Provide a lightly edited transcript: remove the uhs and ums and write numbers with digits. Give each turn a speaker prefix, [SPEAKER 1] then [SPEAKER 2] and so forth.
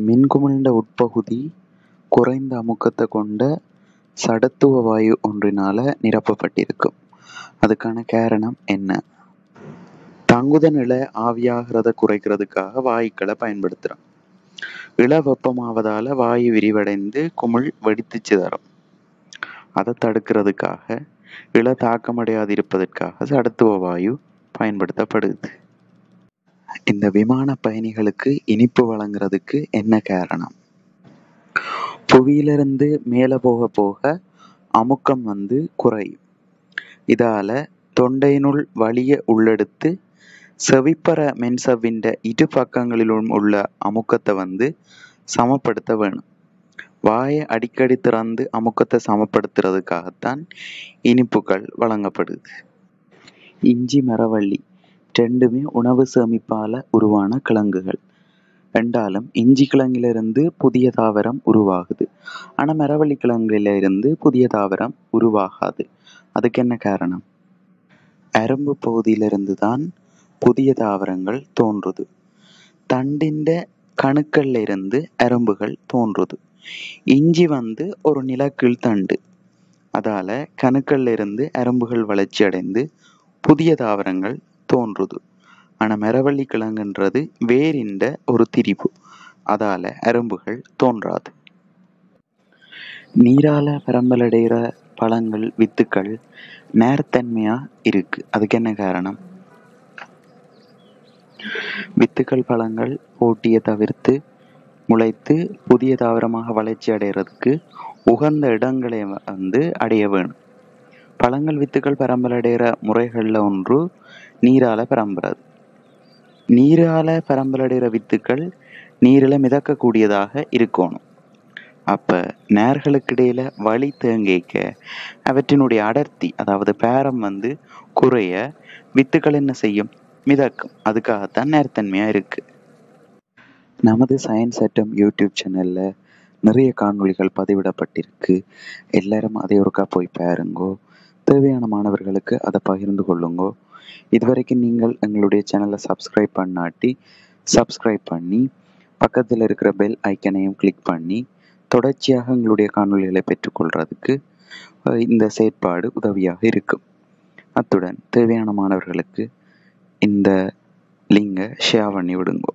[SPEAKER 1] மின்குமிழ்ந்த உட்பகுதி குறைந்த அமுக்கத்தை கொண்ட சடத்துவ வாயு ஒன்றினால நிரப்பப்பட்டிருக்கும். அதுக்கான காரணம் என்ன? தங்குதன் இழ ஆவியாகிறத குறைக்கிறதுக்காக வாயுக்களை பயன்படுத்துகிறோம். இள வெப்பமாவதால வாயு விரிவடைந்து குமிழ் வெடித்து சிதறும். அதை தடுக்கிறதுக்காக இள தாக்கமடையாதிருப்பதற்காக சடத்துவ வாயு பயன்படுத்தப்படுது. இந்த விமான பயணிகளுக்கு இனிப்பு வழங்குறதுக்கு என்ன காரணம்? புவியிலிருந்து மேலே போக போக அமுக்கம் குறையும். இதால தொண்டையினுள் வலிய உள்ளெடுத்து செவிப்பற மென்சவ்வின் இரு பக்கங்களிலும் உள்ள அமுக்கத்தை சமப்படுத்த வேணும். வாயை அடிக்கடி திறந்து அமுக்கத்தை சமப்படுத்துறதுக்காகத்தான் இனிப்புகள் வழங்கப்படுது. இஞ்சி மரவள்ளி ரெண்டுமே உணவு சேமிப்பால உருவான கிழங்குகள். ரெண்டாலும் இஞ்சி கிழங்கிலிருந்து புதிய தாவரம் உருவாகுது. ஆனா மரவள்ளி கிழங்கிலிருந்து புதிய தாவரம் உருவாகாது. அதுக்கு என்ன காரணம்? அரும்பு பகுதியிலிருந்து தான் புதிய தாவரங்கள் தோன்றுது. தண்டின் கணுக்கள்ல இருந்து அரும்புகள் தோன்றுது. இஞ்சி ஒரு நிலக்கீழ் தண்டு. அதால கணுக்கள்ல இருந்து அரும்புகள் வளர்ச்சி அடைந்து புதிய தாவரங்கள் தோன்றுது. ஆனா மரவள்ளி கிழங்குன்றது வேரிண்ட ஒரு திரிபு. அதால அரும்புகள் தோன்றாது. நீரால பரம்பலடைகிற பழங்கள் வித்துக்கள் நேர்த்தன்மையா இருக்கு. அதுக்கு என்ன காரணம்? வித்துக்கள் பழங்கள் போட்டியை தவிர்த்து முளைத்து புதிய தாவரமாக வளர்ச்சி அடைகிறதுக்கு உகந்த இடங்களை அடைய வேணும். பழங்கள் வித்துக்கள் பரம்பலடைகிற முறைகள்ல ஒன்று நீரால பரம்புறது. நீரால பரம்பலடைகிற வித்துக்கள் நீரில மிதக்கக்கூடியதாக இருக்கணும். அப்ப நேர்களுக்கு இடையில வழி தேங்கிக்க அவற்றினுடைய அடர்த்தி, அதாவது பேரம் குறைய வித்துக்கள் என்ன செய்யும்? மிதக்கும். அதுக்காகத்தான் நேர்த்தன்மையா இருக்கு. நமது சயின்ஸ் அட்டம் யூடியூப் சேனல்ல நிறைய காணொளிகள் பதிவிடப்பட்டிருக்கு. எல்லாரும் அதை ஒருக்கா போய் பாருங்கோ. தேவையான மாணவர்களுக்கு அதை பகிர்ந்து கொள்ளுங்கோ. இதுவரைக்கும் நீங்கள் எங்களுடைய சேனலை சப்ஸ்கிரைப் பண்ணாட்டி சப்ஸ்கிரைப் பண்ணி பக்கத்தில் இருக்கிற பெல் ஐக்கனையும் கிளிக் பண்ணி தொடர்ச்சியாக எங்களுடைய காணொளிகளை பெற்றுக்கொள்றதுக்கு இந்த செயற்பாடு உதவியாக இருக்கும். அத்துடன் தேவையான மாணவர்களுக்கு இந்த லிங்கை ஷேர் பண்ணி விடுங்கோ.